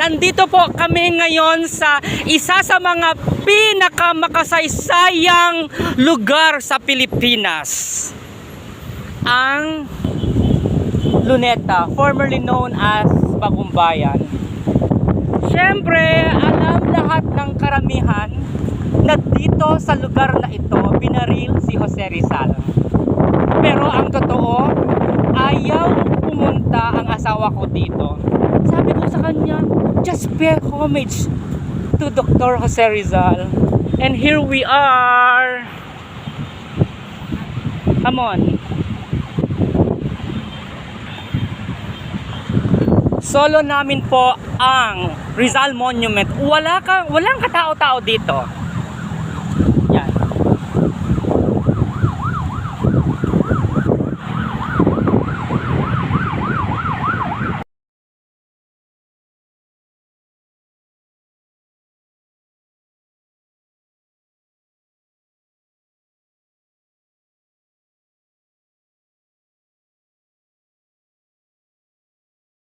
Nandito po kami ngayon sa isa sa mga pinakamakasaysayang lugar sa Pilipinas. Ang Luneta, formerly known as Bagumbayan. Siyempre, alam lahat ng karamihan na dito sa lugar na ito, binaril si Jose Rizal. Pero ang totoo, ayaw pumunta ang asawa ko dito. Sabi ko sa kanya, just pay homage to Dr. Jose Rizal. And here we are. Come on. Solo namin po ang Rizal Monument. Walang katao-tao dito.